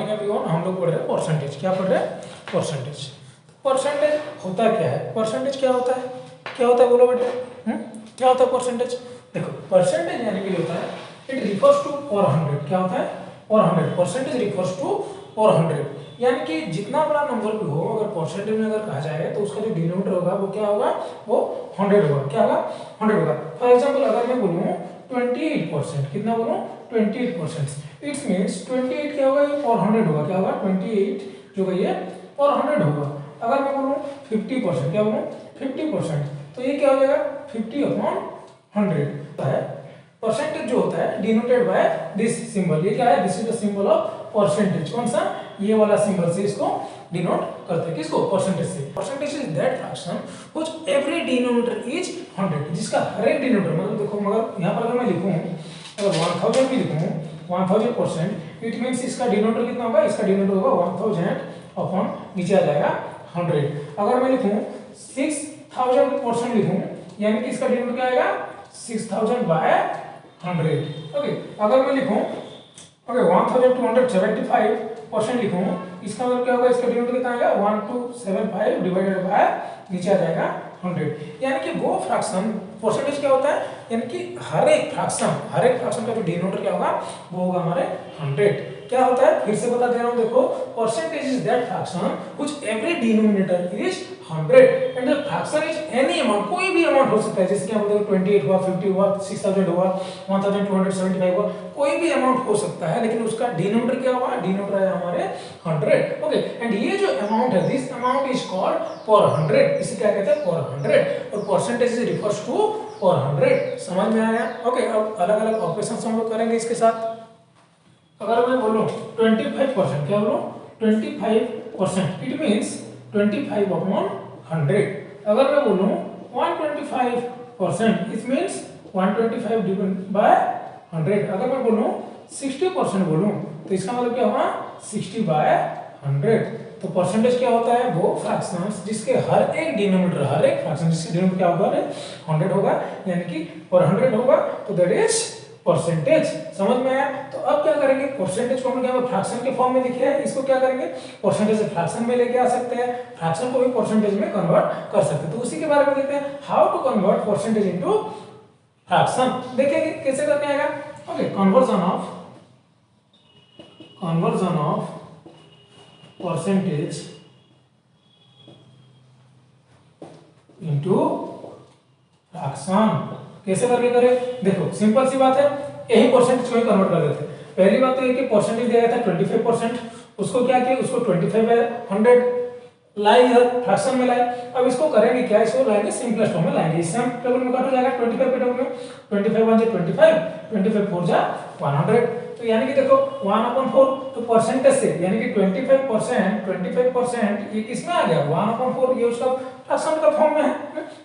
Morning everyone, हम लोग पढ़ रहे हैं परसेंटेज। क्या पढ़ रहे हैं? परसेंटेज। परसेंटेज होता क्या है? परसेंटेज क्या होता है? क्या होता है बोलो बेटा? क्या होता है परसेंटेज? देखो परसेंटेज यानी कि होता है इट रिफर्स टू पर 100। क्या होता है? पर 100। परसेंटेज रिफर्स टू पर 100, यानी कि जितना बड़ा नंबर भी हो अगर परसेंटेज में अगर कहा जाए तो उसका जो डिनोमिनेटर होगा वो क्या होगा? वो 100 होगा। क्या होगा? 100 होगा। फॉर एग्जांपल अगर मैं बोलूं 28%, कितना बोलूं? 28%। इट्स मींस 28 क्या होगा? ये पर 100 होगा। क्या होगा? 28 जो है ये पर 100 होगा। अगर मैं बोलूं 50%, क्या बोलूं? 50%, तो ये क्या हो जाएगा? 50/100 है। परसेंटेज जो होता है डिनोटेड बाय दिस सिंबल। ये क्या है? This is the symbol of percentage. कौन सा? ये वाला सिंबल से इसको डिनोट करते हैं। किसको? परसेंटेज से। Percentage is that fraction which every denominator is 100, जिसका हर एक डिनोमिनेटर, मतलब देखो मगर यहाँ पर अगर मैं लिखूं, अगर 1000 भी लिखूं 1000%, इट मींस इसका डिनोमिनेटर कितना होगा? इसका डिनोमिनेटर होगा 1000 अपॉन नीचे आ जाएगा 100। अगर मैं लिखूं 6000% लिखूं, यानी कि इसका डिनोमिनेटर क्या आएगा? 6000/100। ओके, अगर मैं लिखूं 1275% लिखूं, इसका मतलब क्या होगा? इसका डिनोमिनेटर कितना आएगा? 1275 डिवाइडेड बाय नीचे आ जाएगा 100। यानी कि वो फ्रैक्शन परसेंटेज क्या होता है? यानी कि हर एक फ्रैक्शन का जो डिनोमिनेटर क्या होगा? वो होगा हमारे 100। क्या होता है? फिर से बता दे रहा हूं, देखो percentage is that fraction which every denominator is 100 and the fraction is any amount, कोई भी अमाउंट हो सकता है। जैसे क्या बोलते हैं 28 हुआ, 50 हुआ, 6000 हुआ, 1275 हुआ, कोई भी अमाउंट हो सकता है, लेकिन उसका डिनोमिनेटर क्या होगा? डिनोमिनेटर है हमारे 100। ओके, एंड ये जो अमाउंट है, दिस अमाउंट इज कॉल्ड पर 100। इसे क्या कहते हैं? पर 100। और परसेंटेज इज रिफर्स टू पर 100। समझ में आया? ओके, अब अलग अलग ऑपरेशंस हम लोग करेंगे इसके साथ। अगर मैं बोलूं 25%, क्या बोलूं? 25%, इट मींस 25/100। अगर मैं बोलूं 125%, इट मींस 125 डिवाइडेड बाय 100। अगर मैं बोलूं 60% बोलूं, तो इसका मतलब क्या होगा? 60/100। तो परसेंटेज क्या होता है? वो फ्रैक्शंस जिसके हर एक डिनोमिनेटर, हर एक फ्रैक्शन जिसके डिनोमिनेटर क्या होगा? 100 होगा, यानी कि पर 100 होगा, तो दैट इज परसेंटेज। समझ में आया? तो अब क्या करेंगे? परसेंटेज को हम क्या फ्रैक्शन के फॉर्म में लिखे हैं, इसको क्या करेंगे? परसेंटेज से फ्रैक्शन में लेके आ सकते हैं, फ्रैक्शन को भी परसेंटेज में कन्वर्ट कर सकते हैं। तो उसी के बारे में देखते हैं, how to convert percentage into fraction. देखेंगे कैसे करने आएगा। Okay, conversion of percentage into fraction कैसे करके करें? देखो सिंपल सी बात है, यही परसेंटेज को ही कन्वर्ट कर देते हैं। पहली बात तो ये कि परसेंटेज दिया गया था 25%, उसको क्या किया? उसको 25/100 लाए इधर फ्रैक्शन में लाए। अब इसको करेंगे क्या? इसको लाएंगे सिंपलेस्ट फॉर्म में लाएंगे। इससे हम टेबल में कट हो जाएगा 25 के टेबल में। 25 1 जा 25, 25 4 जा 100। तो यानी कि देखो 1/4, तो परसेंटेज से यानी कि 25% ये किसमें आ गया? 1/4, ये उसका फ्रैक्शन का फॉर्म में है।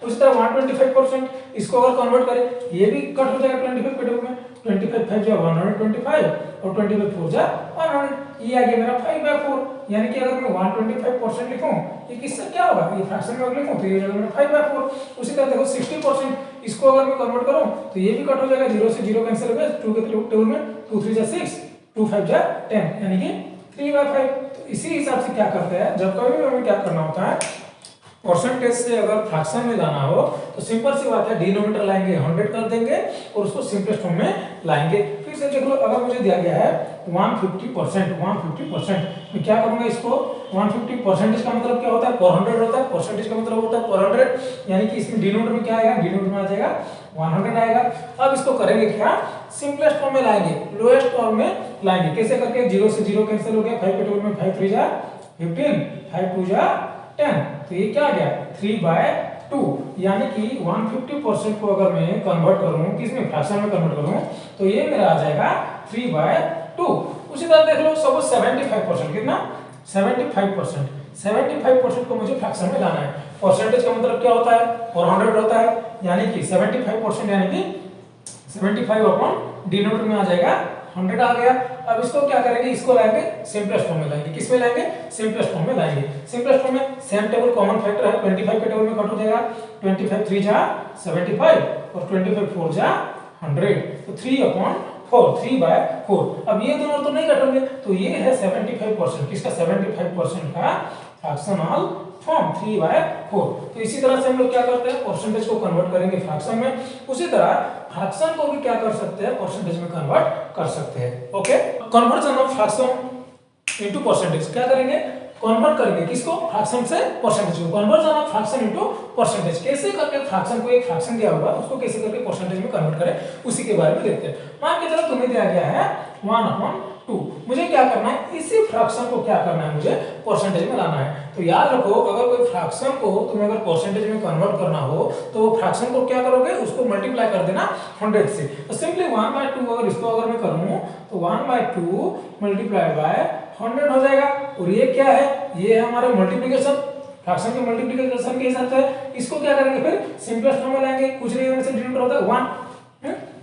उसी तरह 125%, इसको अगर कन्वर्ट करें, ये भी कट हो जाएगा 25 के टेबल में। 25 5 जा 125 और 25 4 जा 100, ये आ गया मेरा 5/4। यानी कि अगर मैं 125% लिखूं, ये किससे क्या होगा? ये फ्रैक्शन में अगर लिखूं तो ये हो जाएगा मेरा 5/4। उसी तरह देखो 60%, इसको अगर मैं कन्वर्ट करूं तो ये भी कट हो जाएगा, 0 से 0 कैंसिल हो गया, 2 के टेबल में 2 3 जा 6, 2 5 जा 10, यानी कि 3/5। तो इसी हिसाब से क्या करते हैं, जब कभी भी हमें क्या करना होता है, परसेंटेज से अगर फ्रैक्शन में जाना हो तो सिंपल सी बात है, डिनोमिनेटर लाएंगे 100 कर देंगे और उसको सिंपलेस्ट फॉर्म में लाएंगे। फिर से देख लो, अगर मुझे दिया गया है 150%, मैं क्या करूंगा? इसको 150% का मतलब क्या होता है? पर 100 होता है। परसेंटेज का मतलब होता है पर 100, यानी कि इसमें डिनोमिनेटर में क्या आएगा? डिनोमिनेटर में आ जाएगा 100 आएगा। अब इसको करेंगे क्या? सिंपलेस्ट फॉर्म में लाएंगे, लोएस्ट फॉर्म में लाएंगे। कैसे करके? 0 से 0 कैंसिल हो गया, 5 के टेबल में 5 3 जा 15, 5 2 जा 10, तो ये क्या आ गया? 3/2। यानी कि 150% को अगर मैं कन्वर्ट करूं, किसमें? फ्रैक्शन में कन्वर्ट करूं, तो ये मेरा आ जाएगा 3/2। उसी तरह देख लो, सपोज 75%, कितना? 75% को मुझे फ्रैक्शन में लाना है। परसेंटेज का मतलब क्या होता है? पर 100 होता है, यानी कि 75%, यानी कि 75 अपॉन डिनोमिनेटर में आ जाएगा 100 आ गया। अब इसको क्या करेंगे? इसको लाएंगे सिंपलेस्ट फॉर्म में लाएंगे। किसमें लाएंगे? सिंपलेस्ट फॉर्म में लाएंगे। सिंपलेस्ट फॉर्म में सेम टेबल कॉमन फैक्टर है, 25 के टेबल में कट हो जाएगा, 25 3 जा 75 और 25 4 जा 100, तो 3/100 4 3/4। अब ये दोनों तो नहीं कटेंगे, तो ये है 75%, किसका 75% का फ्रैक्शनल फॉर्म 3/4। तो इसी तरह से हम लोग क्या करते हैं, परसेंटेज को कन्वर्ट करेंगे फ्रैक्शन में, उसी तरह फ्रैक्शन को भी क्या कर सकते हैं, परसेंटेज में कन्वर्ट कर सकते हैं। Okay, conversion of fraction into percentage क्या करेंगे, कन्वर्ट करेंगे किसको, फ्रैक्शन से परसेंटेज को। Conversion of fraction into percentage, कैसे करके फ्रैक्शन को, एक फ्रैक्शन दिया होगा उसको कैसे करके परसेंटेज में कन्वर्ट करें, उसी के बारे में देखते हैं। मान के चलो तुम्हें दिया गया है 1/2, मुझे क्या करना है, इसी फ्रैक्शन को क्या करना है, मुझे परसेंटेज में लाना है। तो याद रखो, अगर कोई फ्रैक्शन को तुम्हें अगर परसेंटेज में कन्वर्ट करना हो तो वो फ्रैक्शन को क्या करोगे, उसको मल्टीप्लाई कर देना 100 से। तो सिंपली 1/2 अगर इसको अगर मैं करूं तो 1/2 मल्टीप्लाई बाय 100 हो जाएगा। और ये क्या है, ये है हमारा मल्टीप्लिकेशन, फ्रैक्शन के मल्टीप्लिकेशन के हिसाब से इसको क्या करेंगे, फिर सिंपलेस्ट फॉर्म में लाएंगे, कुछ नहीं होने से डिनोमिनेटर होता है 1।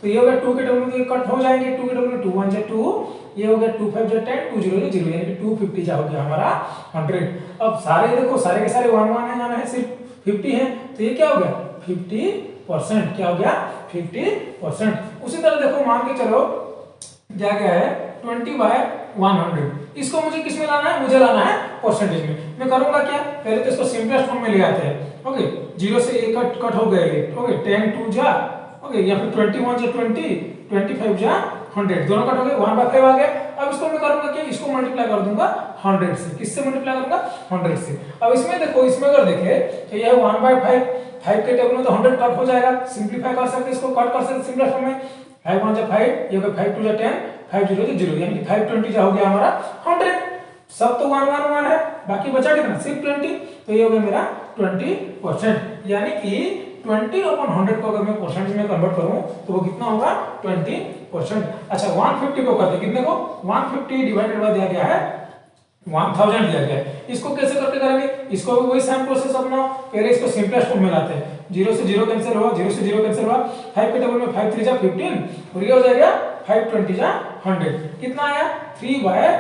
तो ये हो गया 2 के डब्ल्यू में कट हो जाएंगे, 2 के डब्ल्यू 2 1 जा 2, ये हो गया 2 5 जा 10, 2 0 0 यानी कि 250 जा हो गया हमारा 100। अब सारे देखो, सारे के सारे 1 1 है, जाना है सिर्फ 50 है, तो ये क्या हो गया 50%, क्या हो गया 50%। उसी तरह देखो, मान के चलो क्या क्या है 20/100, इसको मुझे किस में लाना है, मुझे लाना है परसेंटेज में। मैं करूंगा क्या, पहले तो इसको सिंपलेस्ट फॉर्म में ले आते हैं। ओके, 0 से 1 कट हो गए, ओके 10 2 जा, ओके या फिर 21 जा 20, 25 जा 100, दोनों कट हो गए, 1/5 आ गया। अब इसको मैं करूंगा क्या, इसको मल्टीप्लाई कर दूंगा 100 से, किससे मल्टीप्लाई करूंगा 100 से। अब इसमें देखो, इसमें अगर देखे तो यह 1/5, 5 के टेबल में तो 100 कट हो जाएगा, सिंपलीफाई कर सकते, इसको कट कर सकते सिंपलेस्ट फॉर्म में, 5 1 जा 5, ये हो गया 5 2 जा 10, 5 0 जा 0 यानी कि 520 जा हो गया हमारा 100। सब तो 1 1 1 है, बाकी बचा कितना, सिर्फ 20, तो ये हो गया मेरा 20%, यानी कि 20/100 को अगर मैं परसेंटेज में कन्वर्ट करूं तो वो कितना होगा 20%। अच्छा 150 को करते, कितने को 150 डिवाइडेड बाय दिया गया है 1000 दिया गया है, इसको कैसे करके करेंगे, इसको भी वही सेम प्रोसेस अपनाओ, पहले इसको सिंपलेस्ट फॉर्म में लाते हैं, 0 से 0 कैंसिल हुआ, 0 से 0 कैंसिल हुआ, 5 के टेबल में 5 3 जा 15 और ये हो जाएगा 520 जा 100, कितना आया 3/20 आया,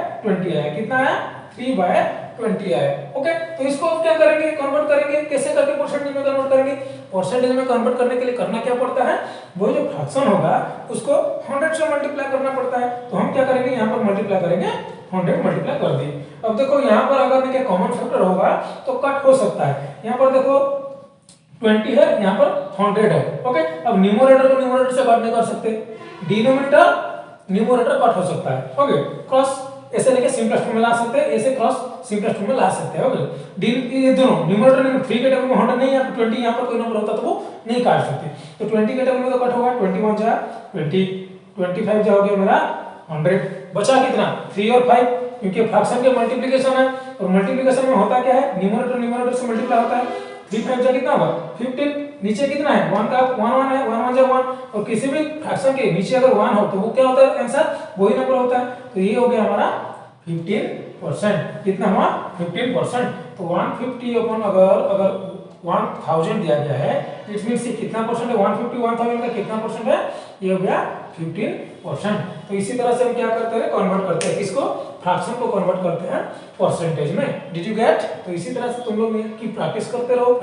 कितना आया 3/20 आया। ओके, तो इसको अब क्या करेंगे, कन्वर्ट करेंगे, कैसे करके परसेंटेज में कन्वर्ट करेंगे। परसेंटेज में कन्वर्ट करने के लिए करना क्या पड़ता है, वो जो फ्रैक्शन होगा उसको 100 से मल्टीप्लाई करना पड़ता है। तो हम क्या करेंगे, यहाँ पर मल्टीप्लाई करेंगे, 100 मल्टीप्लाई कर दिए। अब देखो यहाँ पर अगर देखिए कॉमन फैक्टर होगा तो कट हो सकता है, यहाँ पर देखो 20 है, यहाँ पर 100 है। ओके, अब न्यूमरेटर को न्यूमरेटर से कट नहीं कर सकते, डिनोमिनेटर न्यूमरेटर कट हो सकता है। ओके, क्रॉस ऐसे लेके सिंपलेस्ट फॉर्म में ला सकते हैं, ऐसे क्रॉस सिंपलेस्ट फॉर्म में ला सकते हैं। ओके, ये दोनों न्यूमरेटर में 3 के टेबल में 100 नहीं है, 20 यहाँ पर कोई नंबर होता तो वो नहीं काट सकते, तो 20 के टेबल में तो कट होगा, 21 जा 20, 25 जा हो गया मेरा 100, बचा कितना 3 और 5, क्योंकि फ्रैक्शन के मल्टीप्लिकेशन है और मल्टीप्लिकेशन में होता क्या है, न्यूमरेटर न्यूमरेटर से मल्टीप्लाई होता है। 3 5 जा कितना होगा 15, नीचे कितना है 1 का 1 1 है, 1 1 जा 1, और किसी भी फ्रैक्शन के नीचे अगर 1 हो तो वो क्या होता है, आंसर वही नंबर होता है। तो ये हो गया हमारा 15%, कितना हुआ 15%। तो 150 अपन अगर 1000 दिया गया है, इट मींस कितना परसेंट है, 150 1000 का कितना परसेंट है, ये हो गया 15%। तो इसी तरह से हम क्या करते हैं, कन्वर्ट करते हैं, किसको, फ्रैक्शन को कन्वर्ट करते हैं परसेंटेज में। Did you get. तो इसी तरह से तुम लोग की प्रैक्टिस करते रहो,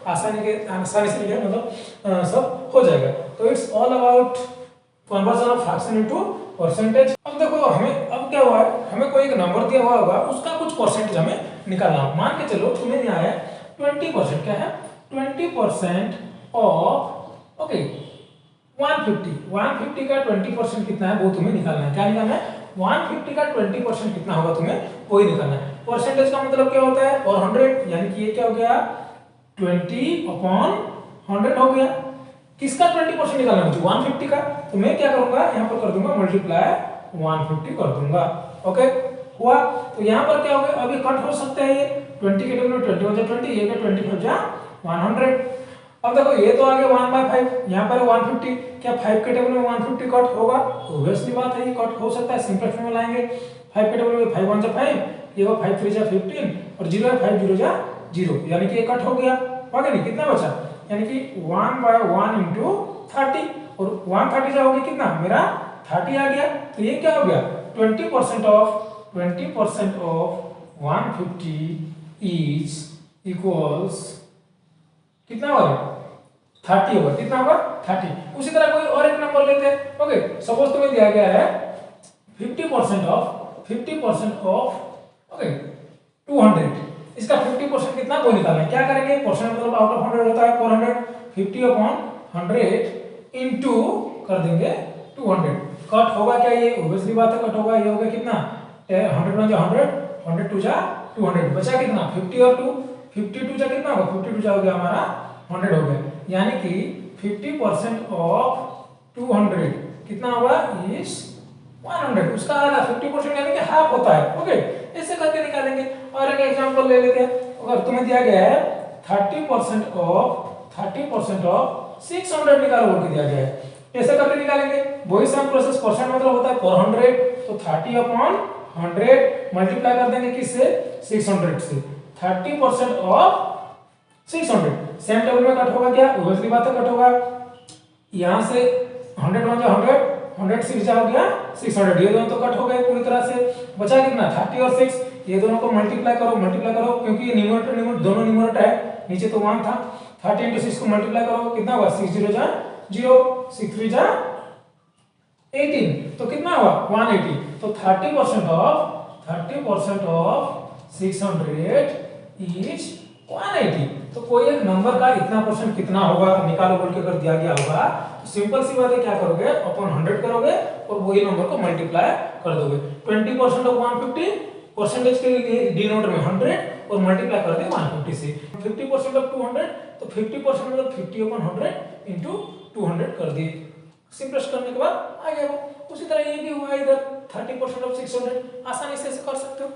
आसानी से लिखा मतलब सब हो जाएगा। तो it's all about conversion of fraction into percentage. अब देखो हमें अब क्या हुआ है, हमें कोई एक नंबर दिया हुआ होगा, उसका कुछ परसेंटेज हमें निकालना है। मान के चलो तुम्हें यहाँ है 20%, क्या है 20% ऑफ ओके 150 का 20% कितना है वो तुम्हें निकालना है। क्या निकालना है, 150 का 20% कितना होगा तुम्हें वही निकालना है। परसेंटेज का मतलब क्या होता है, और 100 यानी कि ये क्या हो गया 20/100 हो गया। किसका 20% निकालना है मुझे, 150 का, तो मैं क्या करूंगा यहाँ पर कर दूंगा मल्टीप्लाई 150 कर दूंगा। ओके हुआ, तो यहाँ पर क्या हो गया, अभी कट हो सकते हैं, ये 20 के टेबल में 21 जा 20, ये 25 जा 100। अब देखो ये तो आ गया 1/5, यहाँ पर 150, क्या 5 के टेबल में 150 कट होगा, ऑब्वियसली बात है ये कट हो सकता है, सिंपल फॉर्म में लाएंगे, 5 के टेबल में 5 1 जा 5, ये वो 5 3 जा 15 और 0 है 5 0 जा 0, यानी कि ये कट हो गया, नहीं कितना बचा, यानी कि 1/1 into 30 और 130 जा हो गया कितना मेरा 30 आ गया। तो ये क्या हो गया 20% ऑफ 150 इज इक्वल्स कितना हो गया 30 होगा, कितना होगा 30। उसी तरह कोई और एक नंबर लेते हैं। ओके, सपोज तुम्हें दिया गया है 50% ऑफ ओके 200, इसका 50% कितना वो निकालना है। क्या करेंगे, परसेंट मतलब आउट ऑफ 100 होता है 400, 50/100 इनटू कर देंगे 200। कट होगा क्या, ये ऑब्वियसली बात है कट होगा। ये हो गया कितना 100 1 100, 100 2 200, बचा कितना 50 और 2, 52 जा कितना होगा 52 जा हो गया हमारा 100 हो गया। यानी कि 50% ऑफ 200 कितना होगा इज 100, उसका आधा 50% यानी कि हाफ होता है। ओके, ऐसे करके निकालेंगे। और एक एग्जांपल ले लेते हैं। अगर तुम्हें दिया गया है 30% ऑफ 600 निकालो बोल के दिया गया है, कैसे करके निकालेंगे, वही सेम प्रोसेस। परसेंट मतलब होता है 400, तो 30/100 मल्टीप्लाई कर देंगे किससे 600 से। 30% ऑफ 600 सेम टेबल में कट होगा क्या, ऑब्वियसली बात है कट होगा। यहां से 100 1 100, 100 6 जा हो गया 600, ये दोनों तो कट हो गए पूरी तरह से। बचा कितना 30 और 6, ये दोनों को मल्टीप्लाई करो क्योंकि ये न्यूमरेटर दोनों न्यूमरेटर है, नीचे तो 1 था। 30 × 6 को मल्टीप्लाई करो, कितना होगा 6 0 जा 0, 6 3 जा 18, तो कितना हुआ 180। तो 30% ऑफ 600 इज 180। तो कोई एक नंबर का इतना परसेंट कितना होगा निकालो बोल के अगर दिया गया होगा, तो सिंपल सी बात है क्या करोगे, अपॉन 100 करोगे और वही नंबर को मल्टीप्लाई कर दोगे। 20% ऑफ 150 परसेंटेज के लिए डिनोमिनेटर में 100 और मल्टीप्लाई कर दे 150 से। 50% ऑफ 200, तो 50% मतलब 50/100 इनटू 200 कर दिए। सिंपलेस्ट करने के बाद आ गया वो। उसी तरह ये भी हुआ इधर 30% ऑफ 600, आसानी से कर सकते हो।